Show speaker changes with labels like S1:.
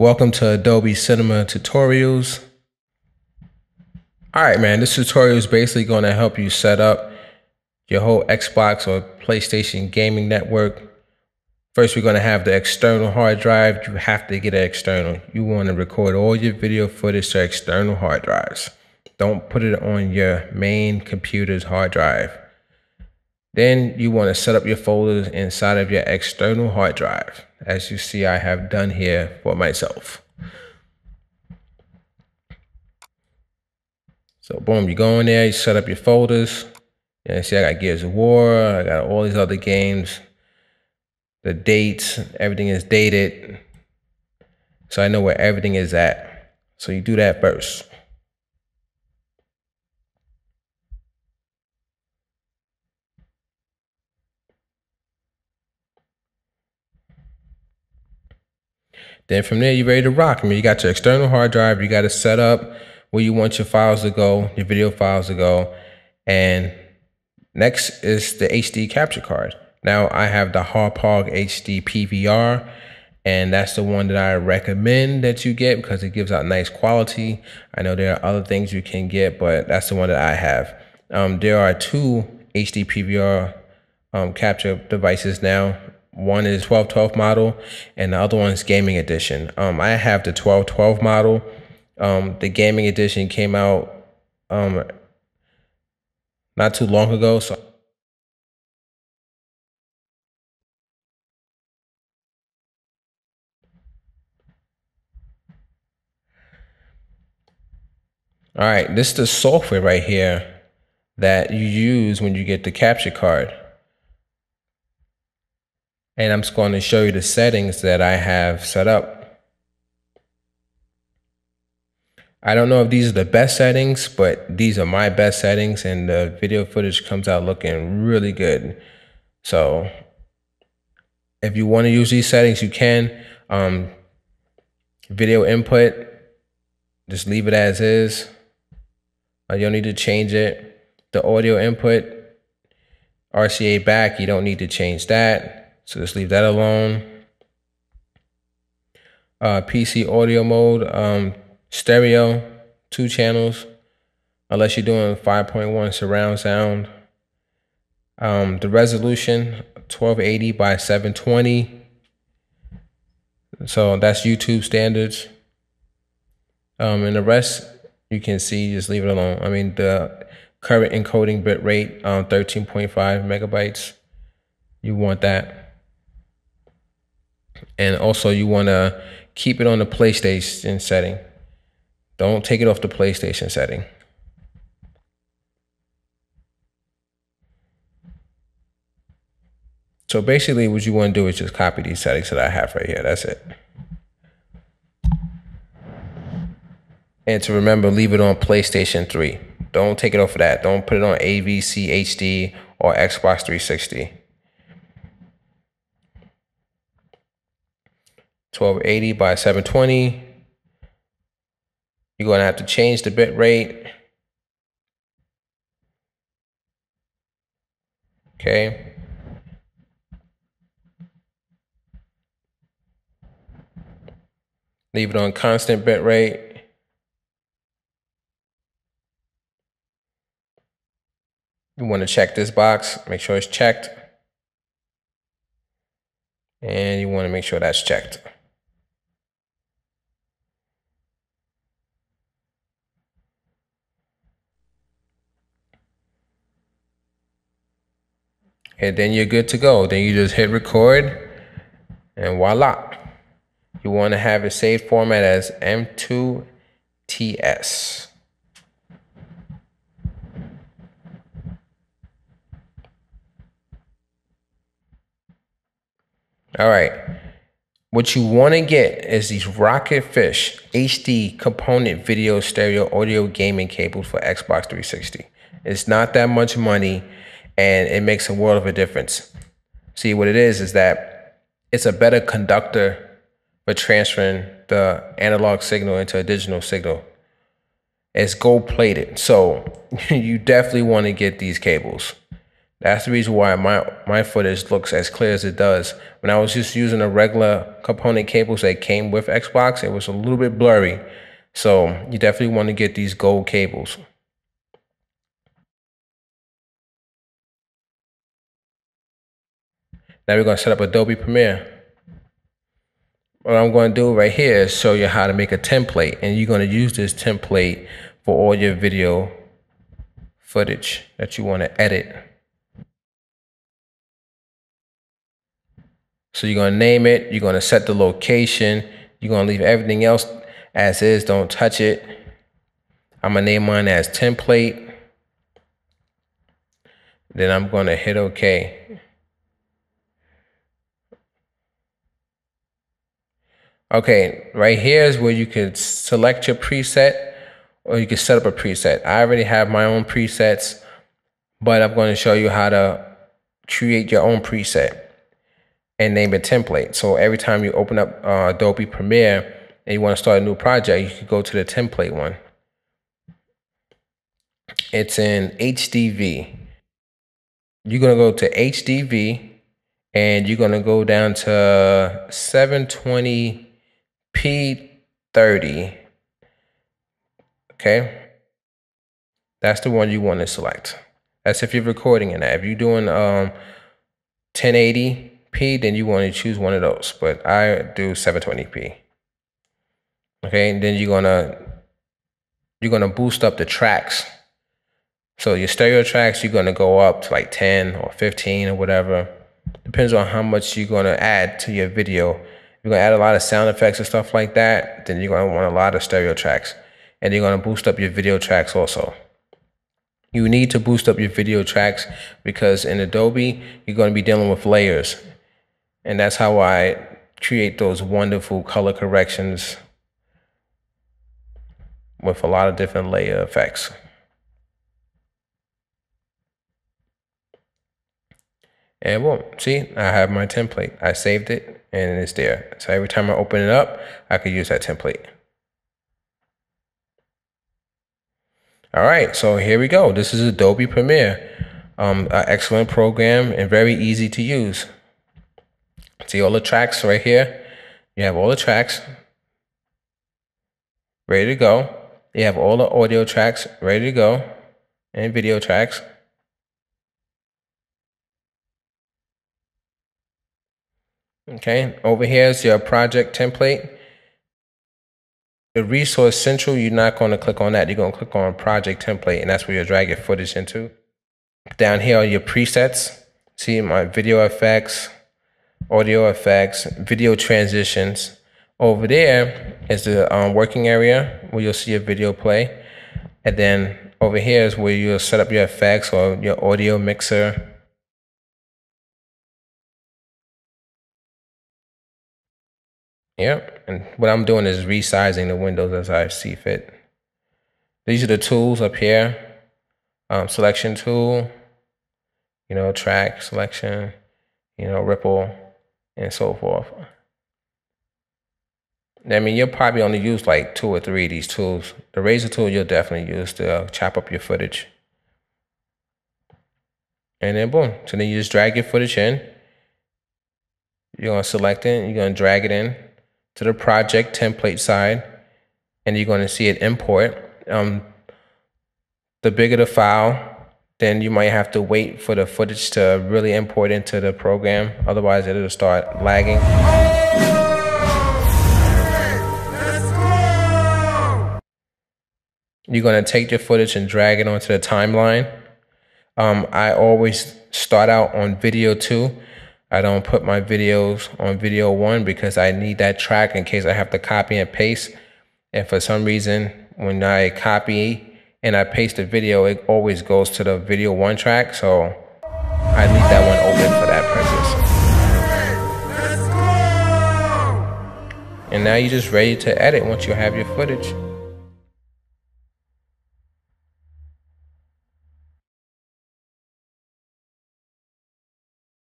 S1: Welcome to Adobe Cinema Tutorials. All right, man, this tutorial is basically going to help you set up your whole Xbox or PlayStation gaming network. First, we're going to have the external hard drive. You have to get an external. You want to record all your video footage to external hard drives. Don't put it on your main computer's hard drive. Then you want to set up your folders inside of your external hard drive, as you see I have done here for myself. So boom, you go in there, you set up your folders. And see, I got Gears of War, I got all these other games. The dates, everything is dated. So I know where everything is at. So you do that first. Then from there, you're ready to rock. I mean, you got your external hard drive. You got to set up where you want your files to go, your video files to go. And next is the HD capture card. Now I have the Hauppauge HD PVR, and that's the one that I recommend that you get because it gives out nice quality. I know there are other things you can get, but that's the one that I have. There are two HD PVR capture devices now. One is 1212 model and the other one is gaming edition. I have the 1212 model. The gaming edition came out not too long ago. So all right, this is the software right here that you use when you get the capture card. And I'm just going to show you the settings that I have set up. I don't know if these are the best settings, but these are my best settings, and the video footage comes out looking really good. So if you want to use these settings, you can. Video input, just leave it as is. You don't need to change it. The audio input, RCA back, you don't need to change that. So just leave that alone. PC audio mode, stereo, 2 channels, unless you're doing 5.1 surround sound. The resolution, 1280 by 720. So that's YouTube standards. And the rest, you can see, just leave it alone. I mean, the current encoding bit rate, 13.5 megabytes. You want that. And also you want to keep it on the PlayStation setting. Don't take it off the PlayStation setting. So basically what you want to do is just copy these settings that I have right here. That's it. And to remember, leave it on PlayStation 3. Don't take it off of that. Don't put it on AVC HD or Xbox 360. 1280 by 720. You're going to have to change the bit rate. Okay. Leave it on constant bit rate. You want to check this box, make sure it's checked. And you want to make sure that's checked. And then you're good to go. Then you just hit record and voila. You want to have it saved format as M2TS. All right. What you want to get is these Rocketfish HD component video stereo audio gaming cables for Xbox 360. It's not that much money, and it makes a world of a difference. See, what it is that it's a better conductor for transferring the analog signal into a digital signal. It's gold plated, so you definitely want to get these cables. That's the reason why my footage looks as clear as it does. When I was just using the regular component cables that came with Xbox, it was a little bit blurry. So you definitely want to get these gold cables. Now we're going to set up Adobe Premiere. What I'm going to do right here is show you how to make a template, and you're going to use this template for all your video footage that you want to edit. So you're going to name it, you're going to set the location, you're going to leave everything else as is, don't touch it. I'm going to name mine as template. Then I'm going to hit OK. Okay, right here is where you can select your preset, or you can set up a preset. I already have my own presets, but I'm going to show you how to create your own preset and name it template. So every time you open up Adobe Premiere and you want to start a new project, you can go to the template one. It's in HDV. You're going to go to HDV and you're going to go down to 720p30. Okay. That's the one you want to select. That's if you're recording in that. If you're doing 1080p, then you want to choose one of those, but I do 720p. Okay, and then you're gonna boost up the tracks. So your stereo tracks, you're gonna go up to like 10 or 15 or whatever. Depends on how much you're gonna add to your video. If you're gonna add a lot of sound effects and stuff like that, then you're gonna want a lot of stereo tracks, and you're gonna boost up your video tracks also. You need to boost up your video tracks because in Adobe, you're gonna be dealing with layers. And that's how I create those wonderful color corrections with a lot of different layer effects. And boom, see, I have my template. I saved it and it's there. So every time I open it up, I could use that template. All right, so here we go. This is Adobe Premiere, an excellent program and very easy to use. See all the tracks right here? You have all the tracks ready to go. You have all the audio tracks ready to go and video tracks. Okay, over here is your project template. The resource central, you're not going to click on that. You're going to click on project template, and that's where you'll drag your footage into. Down here are your presets. See my video effects, audio effects, video transitions. Over there is the working area where you'll see your video play. And then over here is where you'll set up your effects or your audio mixer. Yep, and what I'm doing is resizing the windows as I see fit. These are the tools up here. Selection tool, track selection, ripple, and so forth. I mean, you'll probably only use like 2 or 3 of these tools. The razor tool you'll definitely use to chop up your footage. And then boom, so then you just drag your footage in. You're going to select it, you're going to drag it in to the project template side, and you're going to see it import. The bigger the file, then you might have to wait for the footage to really import into the program. Otherwise, it'll start lagging. You're going to take your footage and drag it onto the timeline. I always start out on video 2. I don't put my videos on video 1 because I need that track in case I have to copy and paste. And for some reason, when I copy and I paste the video, it always goes to the video 1 track. So I leave that one open for that purpose. And now you're just ready to edit once you have your footage.